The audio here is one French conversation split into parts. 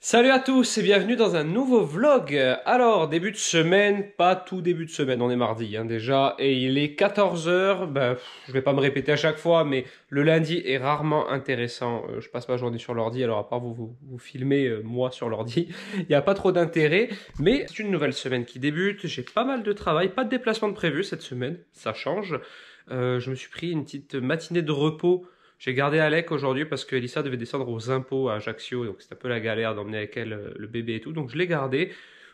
Salut à tous et bienvenue dans un nouveau vlog. Alors, début de semaine, pas tout début de semaine, on est mardi déjà, et il est 14 h, je vais pas me répéter à chaque fois, mais le lundi est rarement intéressant. Je passe ma journée sur l'ordi, alors à part vous filmer moi sur l'ordi, il n'y a pas trop d'intérêt, mais c'est une nouvelle semaine qui débute, j'ai pas mal de travail, pas de déplacement de prévu cette semaine, ça change. Je me suis pris une petite matinée de repos. J'ai gardé Alec aujourd'hui parce que Elissa devait descendre aux impôts à Ajaccio, donc c'est un peu la galère d'emmener avec elle le bébé et tout, donc je l'ai gardé.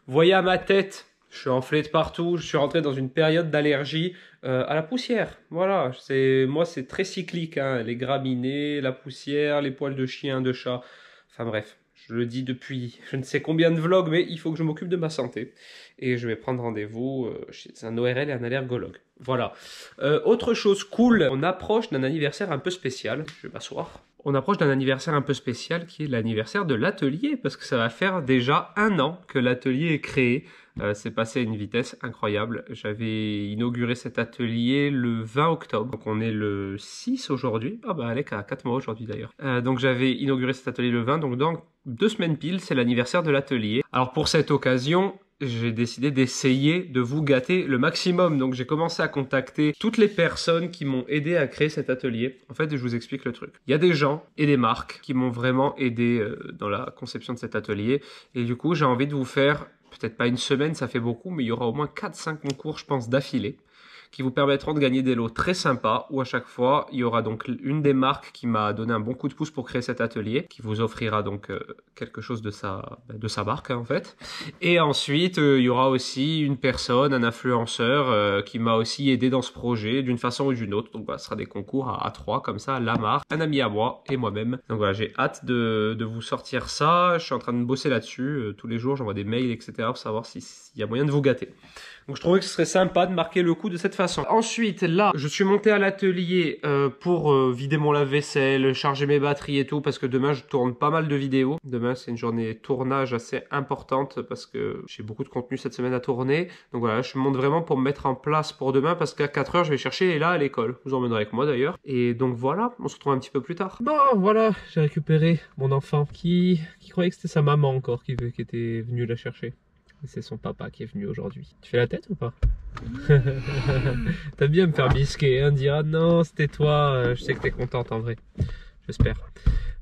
Vous voyez à ma tête, je suis enflé de partout, je suis rentré dans une période d'allergie à la poussière. Voilà, moi c'est très cyclique, hein, les graminées, la poussière, les poils de chien, de chat, enfin bref. Je le dis depuis je ne sais combien de vlogs, mais il faut que je m'occupe de ma santé. Et je vais prendre rendez-vous chez un ORL et un allergologue. Voilà. Autre chose cool, on approche d'un anniversaire un peu spécial. Je vais m'asseoir. On approche d'un anniversaire un peu spécial qui est l'anniversaire de l'atelier, parce que ça va faire déjà 1 an que l'atelier est créé. C'est passé à une vitesse incroyable. J'avais inauguré cet atelier le 20 octobre. Donc on est le 6 aujourd'hui. Ah bah Alec a 4 mois aujourd'hui d'ailleurs. Donc j'avais inauguré cet atelier le 20. Donc dans 2 semaines pile, c'est l'anniversaire de l'atelier. Alors pour cette occasion, j'ai décidé d'essayer de vous gâter le maximum. Donc j'ai commencé à contacter toutes les personnes qui m'ont aidé à créer cet atelier. En fait, je vous explique le truc. Il y a des gens et des marques qui m'ont vraiment aidé dans la conception de cet atelier. Et du coup, j'ai envie de vous faire, peut-être pas une semaine, ça fait beaucoup, mais il y aura au moins 4-5 concours, je pense, d'affilée, qui vous permettront de gagner des lots très sympas, où à chaque fois, il y aura donc une des marques qui m'a donné un bon coup de pouce pour créer cet atelier, qui vous offrira donc quelque chose de sa marque, hein, en fait. Et ensuite, il y aura aussi une personne, un influenceur, qui m'a aussi aidé dans ce projet, d'une façon ou d'une autre. Donc voilà, ce sera des concours à 3, comme ça, la marque, un ami à moi et moi-même. Donc voilà, j'ai hâte de vous sortir ça. Je suis en train de bosser là-dessus. Tous les jours, j'envoie des mails, etc. pour savoir s'il y a moyen de vous gâter. Donc je trouvais que ce serait sympa de marquer le coup de cette façon. Ensuite, là, je suis monté à l'atelier pour vider mon lave-vaisselle, charger mes batteries et tout, parce que demain, je tourne pas mal de vidéos. Demain, c'est une journée tournage assez importante, parce que j'ai beaucoup de contenu cette semaine à tourner. Donc voilà, je monte vraiment pour me mettre en place pour demain, parce qu'à 4 h, je vais chercher Ella à l'école. Vous emmènerez avec moi d'ailleurs. Et donc voilà, on se retrouve un petit peu plus tard. Bon, voilà, j'ai récupéré mon enfant qui croyait que c'était sa maman encore qui était venue la chercher. C'est son papa qui est venu aujourd'hui. Tu fais la tête ou pas? T'as bien me faire bisquer, hein, dire ah non c'était toi, je sais que t'es contente en vrai. J'espère.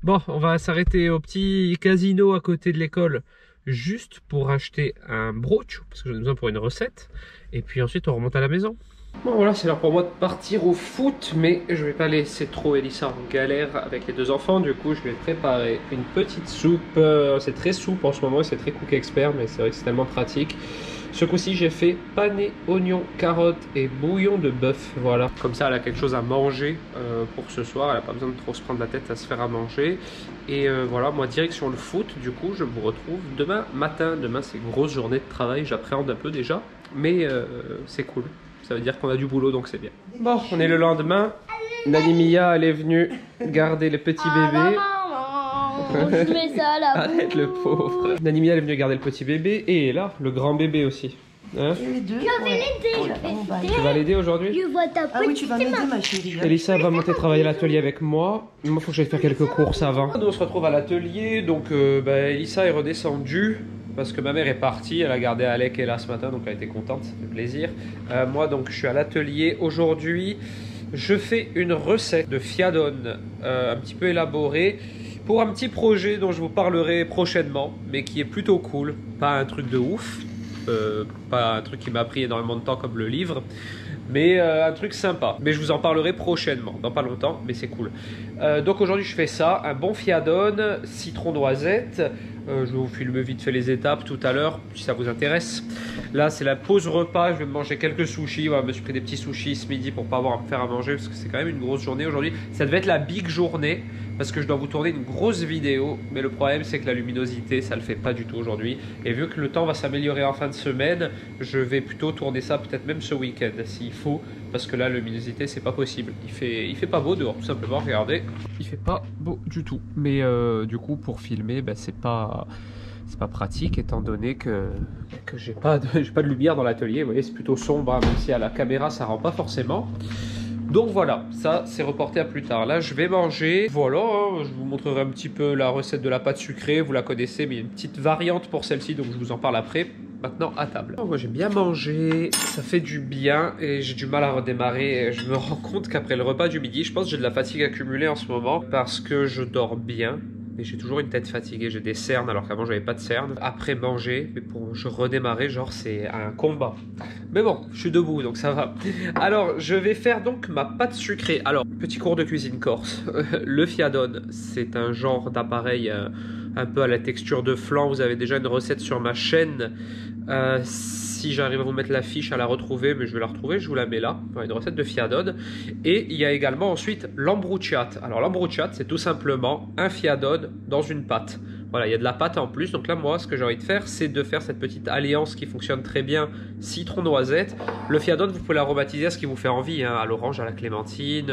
Bon, on va s'arrêter au petit casino à côté de l'école, juste pour acheter un brooch, parce que j'en ai besoin pour une recette. Et puis ensuite on remonte à la maison. Bon voilà, c'est l'heure pour moi de partir au foot, mais je vais pas laisser trop Elissa en galère avec les 2 enfants. Du coup, je vais préparer une petite soupe. C'est très soupe en ce moment, c'est très cook expert, mais c'est vrai que c'est tellement pratique. Ce coup-ci, j'ai fait pané, oignons, carottes et bouillon de bœuf. Voilà, comme ça, elle a quelque chose à manger pour ce soir. Elle n'a pas besoin de trop se prendre la tête à se faire à manger. Et voilà, moi, direction le foot. Du coup, je vous retrouve demain matin. Demain, c'est une grosse journée de travail. J'appréhende un peu déjà, mais c'est cool. Ça veut dire qu'on a du boulot, donc c'est bien. Bon, on est le lendemain. Nani Mia, elle est venue garder le petit bébé. Je mets ça à la bouche. Arrête le pauvre. Nani Mia, elle est venue garder le petit bébé. Et là, le grand bébé aussi. Hein? Je vais l'aider. Tu vas l'aider aujourd'hui? Je vois ta petite Ah oui, tu vas m'aider ma chérie. Elissa va monter travailler à l'atelier avec moi. Moi, il faut que j'aille faire quelques courses avant. Nous, on se retrouve à l'atelier. Donc, Elissa est redescendue. Parce que ma mère est partie, elle a gardé Alec et là ce matin, donc elle était contente, ça fait plaisir. Moi donc je suis à l'atelier aujourd'hui, je fais une recette de fiadone un petit peu élaborée pour un petit projet dont je vous parlerai prochainement, mais qui est plutôt cool, pas un truc de ouf, pas un truc qui m'a pris énormément de temps comme le livre, mais un truc sympa. Mais je vous en parlerai prochainement, dans pas longtemps, mais c'est cool. Donc aujourd'hui je fais ça, un bon fiadone, citron noisette. Je vais vous filmer vite fait les étapes tout à l'heure, si ça vous intéresse. Là, c'est la pause repas. Je vais me manger quelques sushis. Voilà, je me suis pris des petits sushis ce midi pour pas avoir à me faire à manger, parce que c'est quand même une grosse journée aujourd'hui. Ça devait être la big journée, parce que je dois vous tourner une grosse vidéo. Mais le problème, c'est que la luminosité, ça le fait pas du tout aujourd'hui. Et vu que le temps va s'améliorer en fin de semaine, je vais plutôt tourner ça peut-être même ce week-end, s'il faut. Parce que là, la luminosité, c'est pas possible. Il fait pas beau dehors, tout simplement. Regardez, il fait pas beau du tout. Mais du coup, pour filmer, c'est pas pratique, étant donné que j'ai pas de lumière dans l'atelier. Vous voyez, c'est plutôt sombre, hein, même si à la caméra, ça rend pas forcément. Donc voilà, ça c'est reporté à plus tard. Là je vais manger, voilà, hein, je vous montrerai un petit peu la recette de la pâte sucrée, vous la connaissez, mais il y a une petite variante pour celle-ci, donc je vous en parle après. Maintenant à table. Moi j'ai bien mangé, ça fait du bien et j'ai du mal à redémarrer. Et je me rends compte qu'après le repas du midi, je pense que j'ai de la fatigue accumulée en ce moment parce que je dors bien. Mais j'ai toujours une tête fatiguée, j'ai des cernes alors qu'avant j'avais pas de cernes. Après manger, mais pour je redémarrer, genre c'est un combat. Mais bon, je suis debout donc ça va. Alors je vais faire donc ma pâte sucrée. Alors, petit cours de cuisine corse. Le fiadone, c'est un genre d'appareil un peu à la texture de flan. Vous avez déjà une recette sur ma chaîne. Si j'arrive à vous mettre la fiche à la retrouver, mais je vais la retrouver, je vous la mets là. Enfin, une recette de fiadone. Et il y a également ensuite l'ambrucciate. Alors l'ambrucciate, c'est tout simplement un fiadone dans une pâte. Voilà, il y a de la pâte en plus. Donc là, moi, ce que j'ai envie de faire, c'est de faire cette petite alliance qui fonctionne très bien, citron-noisette. Le fiadone, vous pouvez l'aromatiser à ce qui vous fait envie, hein, à l'orange, à la clémentine,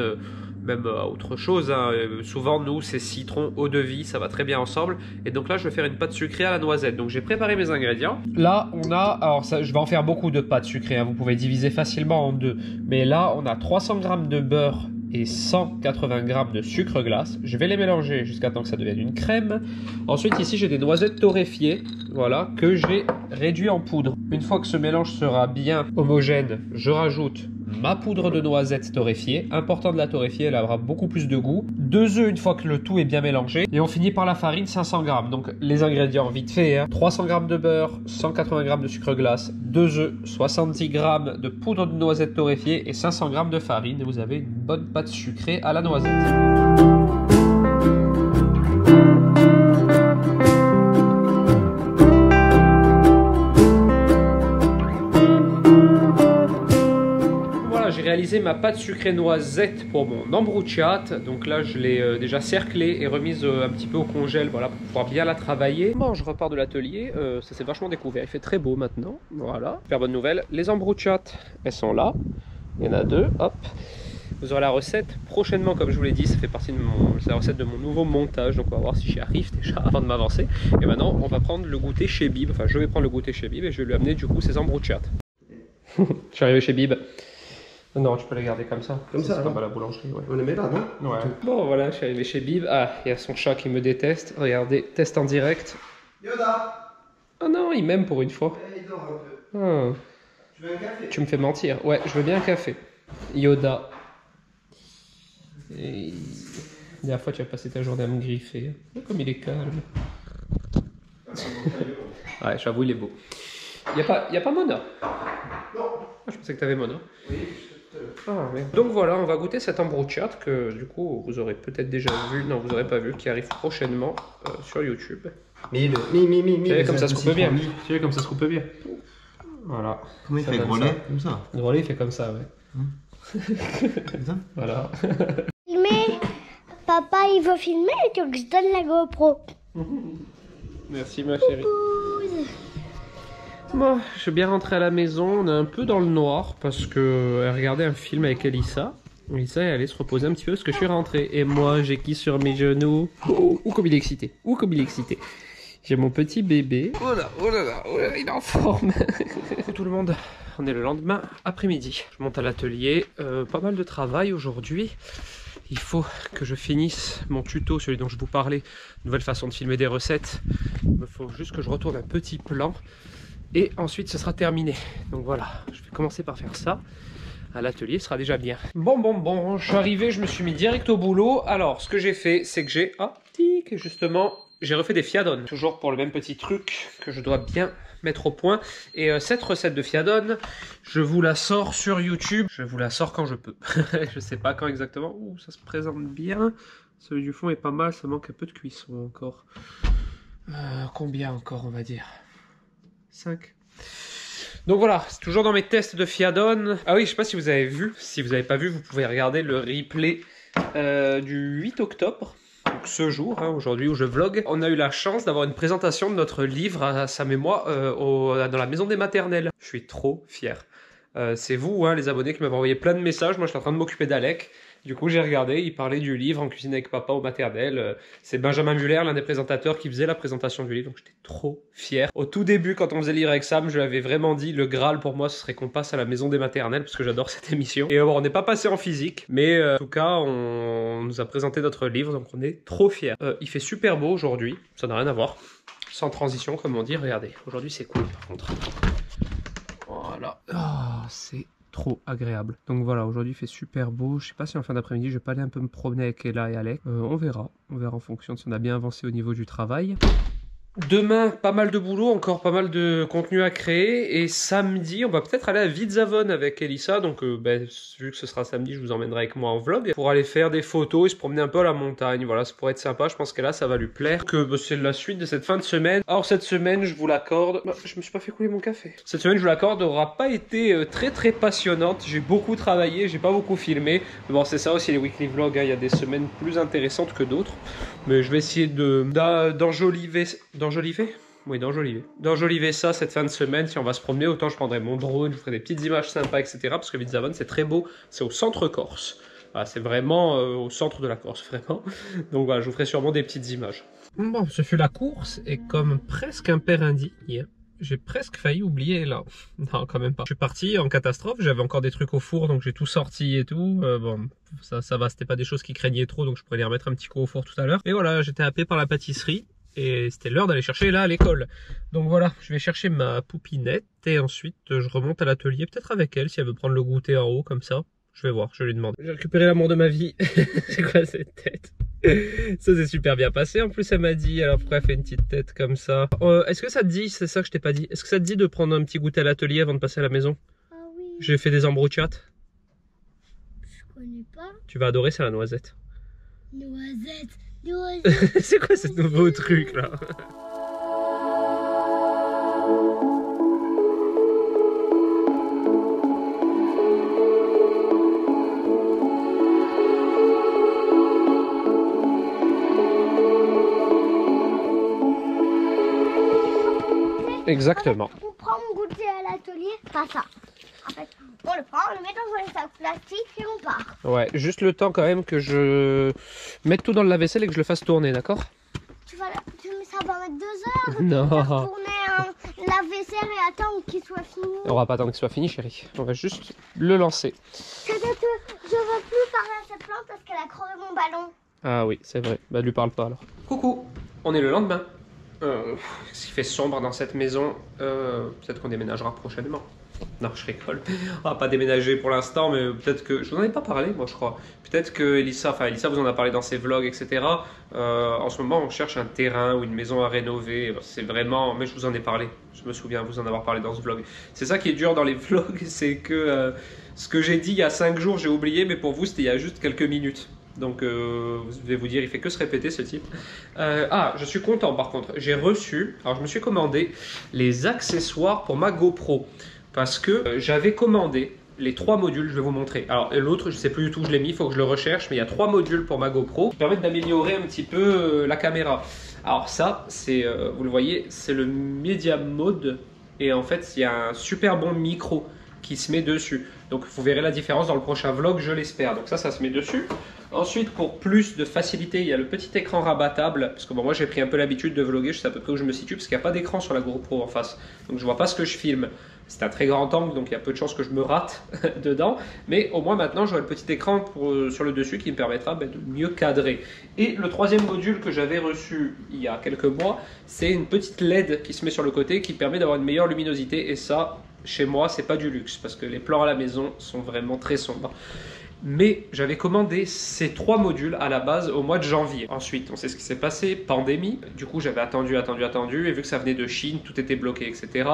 même à autre chose. Hein. Souvent, nous, c'est citron, eau de vie, ça va très bien ensemble. Et donc là, je vais faire une pâte sucrée à la noisette. Donc j'ai préparé mes ingrédients. Là, on a, alors ça, je vais en faire beaucoup de pâtes sucrées. Hein. Vous pouvez diviser facilement en deux. Mais là, on a 300 g de beurre et 180 g de sucre glace. Je vais les mélanger jusqu'à temps que ça devienne une crème. Ensuite, ici, j'ai des noisettes torréfiées, voilà, que j'ai réduit en poudre. Une fois que ce mélange sera bien homogène, je rajoute ma poudre de noisettes torréfiée. Important de la torréfier, elle aura beaucoup plus de goût. 2 œufs une fois que le tout est bien mélangé. Et on finit par la farine, 500 g. Donc les ingrédients vite fait, hein. 300 g de beurre, 180 g de sucre glace, 2 œufs, 70 g de poudre de noisettes torréfiée et 500 g de farine. Et vous avez une bonne pâte sucrée à la noisette. J'ai réalisé ma pâte sucrée noisette pour mon ambrucciate. Donc là, je l'ai déjà cerclée et remise un petit peu au congèle, voilà, pour pouvoir bien la travailler. Bon, je repars de l'atelier, ça s'est vachement découvert. Il fait très beau maintenant, voilà. Super bonne nouvelle. Les ambrucciates, elles sont là. Il y en a 2, hop. Vous aurez la recette prochainement, comme je vous l'ai dit, ça fait partie de la recette de mon nouveau montage. Donc on va voir si j'y arrive déjà avant de m'avancer. Et maintenant, on va prendre le goûter chez Bib. Enfin, je vais prendre le goûter chez Bib et je vais lui amener du coup ses ambrucciates. Je suis arrivé chez Bib. Non, tu peux les garder comme ça. Comme ça, c'est comme à la boulangerie, ouais. On les met là, non? Ouais. Bon, voilà, je suis arrivé chez Bib. Ah, il y a son chat qui me déteste. Regardez, test en direct. Yoda! Oh non, il m'aime pour une fois. Il dort un peu. Ah. Tu veux un café? Tu me fais mentir. Ouais, je veux bien un café. Yoda. Et... La dernière fois, tu as passé ta journée à me griffer. Oh, comme il est calme. Ouais, j'avoue, il est beau. Y a pas Mona? Non. Ah, je pensais que tu avais Mona. Oui. Ah, merde. Donc voilà, on va goûter cet ambrucciate que du coup vous aurez peut-être déjà vu, non vous n'aurez pas vu, qui arrive prochainement sur YouTube. Mi. Comme ça se coupe bien. Tu vois comme ça se coupe bien. Voilà. Comment il fait Grelet? Comme ça. Grelet il fait comme ça, ouais. Comme ça? Voilà. Filmer. Papa, il veut filmer et que je donne la GoPro. Merci ma chérie. Bon, je suis bien rentré à la maison, on est un peu dans le noir parce que elle regardait un film avec Elissa. Elissa elle allait se reposer un petit peu parce que je suis rentré. Et moi j'ai qui sur mes genoux? Oh, comme il est excité, comme il est excité. J'ai mon petit bébé. Oh là, il est en forme. Tout le monde, on est le lendemain après-midi. Je monte à l'atelier, pas mal de travail aujourd'hui. Il faut que je finisse mon tuto, celui dont je vous parlais, nouvelle façon de filmer des recettes. Il me faut juste que je retourne un petit plan. Et ensuite ce sera terminé. Donc voilà, je vais commencer par faire ça. À l'atelier, ce sera déjà bien. Bon, je suis arrivé, je me suis mis direct au boulot. Alors, ce que j'ai fait, c'est que j'ai... Ah, tic, justement, j'ai refait des fiadones. Toujours pour le même petit truc que je dois bien mettre au point. Et cette recette de fiadone, je vous la sors sur YouTube. Je vous la sors quand je peux. Je sais pas quand exactement. Ouh, ça se présente bien. Celui du fond est pas mal, ça manque un peu de cuisson encore. Combien encore, on va dire 5. Donc voilà, c'est toujours dans mes tests de fiadone. Ah oui, je sais pas si vous avez vu. Si vous n'avez pas vu, vous pouvez regarder le replay du 8 octobre. Donc ce jour, hein, aujourd'hui où je vlog. On a eu la chance d'avoir une présentation de notre livre à Sam et moi dans la maison des maternelles. Je suis trop fier. C'est vous, hein, les abonnés, qui m'avez envoyé plein de messages. Moi, je suis en train de m'occuper d'Alec. Du coup, j'ai regardé, il parlait du livre En cuisine avec papa au maternel. C'est Benjamin Muller, l'un des présentateurs, qui faisait la présentation du livre, donc j'étais trop fier. Au tout début, quand on faisait le livre avec Sam, je lui avais vraiment dit, le Graal pour moi, ce serait qu'on passe à la maison des maternelles, parce que j'adore cette émission. Et bon, on n'est pas passé en physique, mais en tout cas, on nous a présenté notre livre, donc on est trop fiers. Il fait super beau aujourd'hui, ça n'a rien à voir. Sans transition, comme on dit, regardez. Aujourd'hui, c'est cool, par contre. Voilà. Ah, c'est trop agréable. Donc voilà, aujourd'hui il fait super beau. Je sais pas si en fin d'après-midi je vais pas aller un peu me promener avec Ella et Alec. On verra en fonction de si on a bien avancé au niveau du travail. Demain, pas mal de boulot, encore pas mal de contenu à créer. Et samedi, on va peut-être aller à Vidzavon avec Elissa. Donc, vu que ce sera samedi, je vous emmènerai avec moi en vlog pour aller faire des photos et se promener un peu à la montagne. Voilà, ça pourrait être sympa. Je pense que là, ça va lui plaire. Que c'est la suite de cette fin de semaine. Alors, cette semaine, je vous l'accorde. Je me suis pas fait couler mon café. Cette semaine, je vous l'accorde, n'aura pas été très passionnante. J'ai beaucoup travaillé, j'ai pas beaucoup filmé. Mais bon, c'est ça aussi les weekly vlogs. Hein. Il y a des semaines plus intéressantes que d'autres. Mais je vais essayer d'enjoliver ça cette fin de semaine. Si on va se promener, autant je prendrai mon drone, je ferai des petites images sympas, etc. Parce que Vidzavon, c'est très beau. C'est au centre Corse. Voilà, c'est vraiment au centre de la Corse, vraiment. Donc voilà, je vous ferai sûrement des petites images. Bon, ce fut la course. Et comme presque un père indigne, j'ai presque failli oublier là. Non, quand même pas. Je suis parti en catastrophe. J'avais encore des trucs au four, donc j'ai tout sorti et tout. Bon, ça va. C'était pas des choses qui craignaient trop, donc je pourrais les remettre un petit coup au four tout à l'heure. Et voilà, j'étais happé par la pâtisserie. Et c'était l'heure d'aller chercher là à l'école. Donc voilà, je vais chercher ma poupinette et ensuite je remonte à l'atelier, peut-être avec elle, si elle veut prendre le goûter en haut comme ça. Je vais voir, je vais lui demander. J'ai récupéré l'amour de ma vie. C'est quoi cette tête? Ça s'est super bien passé. En plus, elle m'a dit, alors pourquoi elle fait une petite tête comme ça? Est-ce que ça te dit, c'est ça que je t'ai pas dit, est-ce que ça te dit de prendre un petit goûter à l'atelier avant de passer à la maison? Ah oui. J'ai fait des embrouchates. Je connais pas. Tu vas adorer, c'est la noisette. Noisette. C'est quoi ce nouveau truc là? Exactement. On prend mon goûter à l'atelier, pas ça. En fait, on le prend, on le met dans un sac plastique et on part. Ouais, juste le temps quand même que je mette tout dans le lave-vaisselle et que je le fasse tourner, d'accord? Ça va mettre 2 heures. Non. Faire tourner un lave-vaisselle et attendre qu'il soit fini. On va pas attendre qu'il soit fini, chérie. On va juste le lancer. Peut-être que je veux plus parler à cette plante parce qu'elle a crevé mon ballon. Ah oui, c'est vrai. Bah, lui parle pas alors. Coucou, on est le lendemain. S'il fait sombre dans cette maison, peut-être qu'on déménagera prochainement. Non, je rigole. On va pas déménager pour l'instant, mais peut-être que... Je vous en ai pas parlé, moi, je crois. Peut-être que Elissa vous en a parlé dans ses vlogs, etc. En ce moment, on cherche un terrain ou une maison à rénover. C'est vraiment... Mais je vous en ai parlé. Je me souviens vous en avoir parlé dans ce vlog. C'est ça qui est dur dans les vlogs, c'est que ce que j'ai dit il y a 5 jours, j'ai oublié, mais pour vous, c'était il y a juste quelques minutes. Donc, je vais vous dire, il fait que se répéter, ce type. Je suis content, par contre. J'ai reçu... Alors, je me suis commandé les accessoires pour ma GoPro. Parce que j'avais commandé les 3 modules, je vais vous montrer. Alors l'autre, je sais plus du tout où je l'ai mis, il faut que je le recherche, mais il y a 3 modules pour ma GoPro qui permettent d'améliorer un petit peu la caméra. Alors ça, c'est, vous le voyez, c'est le Media Mode et en fait, il y a un super bon micro qui se met dessus. Donc vous verrez la différence dans le prochain vlog, je l'espère. Donc ça se met dessus. Ensuite, pour plus de facilité, il y a le petit écran rabattable. Parce que bon, moi j'ai pris un peu l'habitude de vlogger, je sais à peu près où je me situe, parce qu'il n'y a pas d'écran sur la GoPro en face. Donc je vois pas ce que je filme. C'est un très grand angle, donc il y a peu de chances que je me rate dedans. Mais au moins maintenant, j'aurai le petit écran sur le dessus qui me permettra de mieux cadrer. Et le 3e module que j'avais reçu il y a quelques mois, c'est une petite LED qui se met sur le côté qui permet d'avoir une meilleure luminosité. Et ça, chez moi, c'est pas du luxe, parce que les plans à la maison sont vraiment très sombres. Mais j'avais commandé ces 3 modules à la base au mois de janvier. Ensuite, on sait ce qui s'est passé, pandémie. Du coup, j'avais attendu, et vu que ça venait de Chine, tout était bloqué, etc.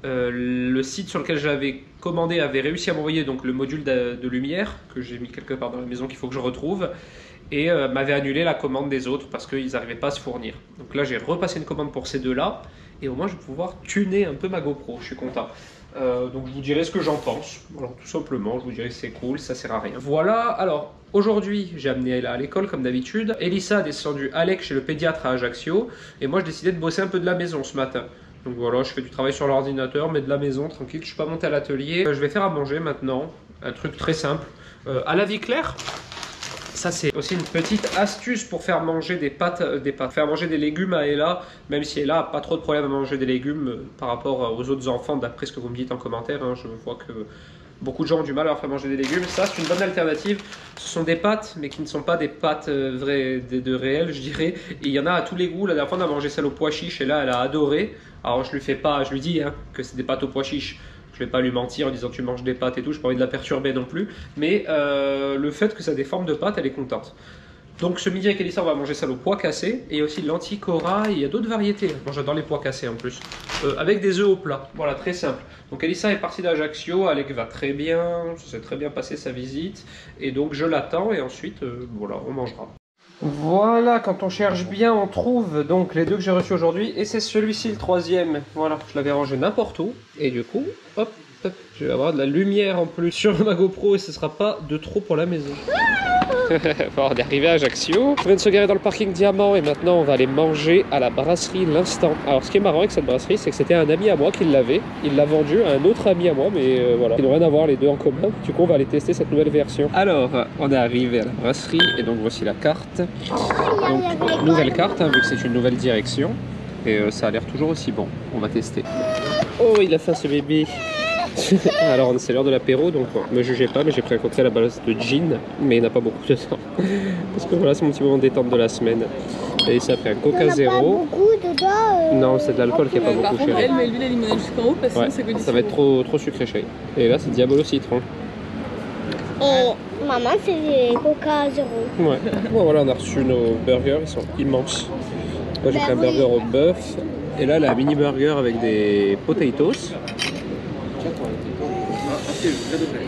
Le site sur lequel j'avais commandé avait réussi à m'envoyer donc le module de lumière que j'ai mis quelque part dans la maison qu'il faut que je retrouve et m'avait annulé la commande des autres parce qu'ils n'arrivaient pas à se fournir. Donc là, j'ai repassé une commande pour ces 2-là et au moins je vais pouvoir tuner un peu ma GoPro, je suis content. Donc je vous dirai ce que j'en pense, voilà, tout simplement, je vous dirai que c'est cool, ça sert à rien. Voilà, alors aujourd'hui j'ai amené Ella à l'école comme d'habitude, Elissa a descendu Alec chez le pédiatre à Ajaccio et moi je décidé de bosser un peu de la maison ce matin. Donc voilà, je fais du travail sur l'ordinateur, mais de la maison, tranquille, je suis pas monté à l'atelier. Je vais faire à manger maintenant, un truc très simple. À la vie claire, Ça c'est aussi une petite astuce pour faire manger des pâtes, faire manger des légumes à Ella, même si Ella n'a pas trop de problème à manger des légumes par rapport aux autres enfants, d'après ce que vous me dites en commentaire. Hein, je vois que beaucoup de gens ont du mal à leur faire manger des légumes. Ça c'est une bonne alternative. Ce sont des pâtes, mais qui ne sont pas des pâtes vraies, de réelles, je dirais. Et il y en a à tous les goûts. La dernière fois on a mangé celle au pois chiche et là elle a adoré. Alors je lui dis hein, que c'est des pâtes au pois chiche. Je vais pas lui mentir en disant que tu manges des pâtes et tout, je n'ai pas envie de la perturber non plus. Mais le fait que ça a des formes de pâtes, elle est contente. Donc ce midi avec Elissa, on va manger ça au pois cassé. Et aussi lentilles corail, il y a d'autres variétés. Moi j'adore les pois cassés en plus. Avec des œufs au plat, voilà, très simple. Donc Elissa est partie d'Ajaccio, Alec va très bien, ça s'est très bien passé sa visite. Et donc je l'attends et ensuite, voilà, on mangera. Voilà, quand on cherche bien, on trouve donc les deux que j'ai reçus aujourd'hui. Et c'est celui-ci, le troisième. Voilà, je l'avais rangé n'importe où. Et du coup, hop, hop, je vais avoir de la lumière en plus sur ma GoPro et ce sera pas de trop pour la maison. Bon, on est arrivé à Ajaccio. On vient de se garer dans le parking Diamant et maintenant on va aller manger à la brasserie L'Instant. Alors ce qui est marrant avec cette brasserie, c'est que c'était un ami à moi qui l'avait. Il l'a vendu à un autre ami à moi, mais voilà. Ils n'ont rien à voir les deux en commun. Du coup on va aller tester cette nouvelle version. Alors, on est arrivé à la brasserie et donc voici la carte. Donc nouvelle carte, hein, vu que c'est une nouvelle direction. Et ça a l'air toujours aussi bon. On va tester. Oh, il a faim ce bébé. Alors c'est l'heure de l'apéro, donc bon, me jugez pas, mais j'ai pris un cocktail à base de gin, mais il n'a pas beaucoup de temps. Parce que voilà, c'est mon petit moment de détente de la semaine. Et ça a pris un Coca Zéro. Pas beaucoup dedans. Non, c'est de l'alcool qui est pas beaucoup contre, chéri. elle met lui la limonade jusqu'en haut parce que Ouais, sinon ça va être trop sucré chéri. Et là c'est Diabolo citron. Et maman, c'est des Coca Zéro. Ouais. Bon voilà, on a reçu nos burgers, ils sont immenses. Moi j'ai pris un burger au bœuf. Et là, la mini burger avec des potatoes.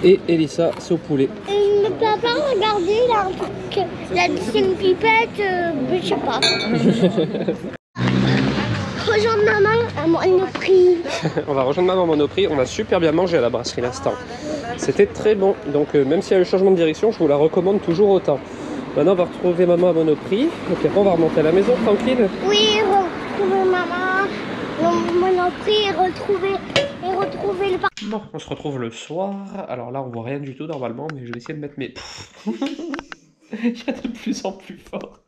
Et Elissa, c'est au poulet. Mais papa, regardez, là, un truc. Là, c'est une pipette, je sais pas. Rejoindre maman à Monoprix. On va rejoindre maman à Monoprix. On a super bien mangé à la brasserie L'Instant. C'était très bon. Donc même s'il y a eu changement de direction, je vous la recommande toujours autant. Maintenant, on va retrouver maman à Monoprix. Et puis après, on va remonter à la maison tranquille. Oui, retrouver maman au Monoprix et retrouver le parc. Bon, on se retrouve le soir. Alors là, on voit rien du tout normalement, mais je vais essayer de mettre mes... Il y a de plus en plus fort.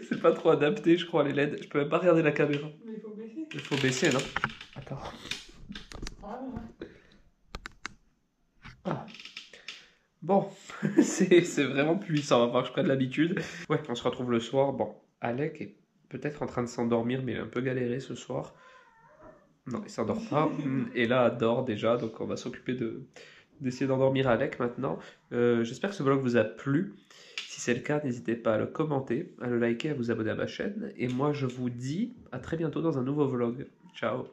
C'est pas trop adapté, je crois, les LED. Je peux même pas regarder la caméra. Mais il faut baisser. Il faut baisser, non? Attends. Ah. Bon, c'est vraiment puissant, va falloir que je prenne l'habitude. Ouais, on se retrouve le soir. Bon, Alec est peut-être en train de s'endormir, mais il a un peu galéré ce soir. Non, il s'endort pas. Et là, elle dort déjà, donc on va s'occuper d'essayer d'endormir Alec maintenant. J'espère que ce vlog vous a plu. Si c'est le cas, n'hésitez pas à le commenter, à le liker, à vous abonner à ma chaîne. Et moi, je vous dis à très bientôt dans un nouveau vlog. Ciao!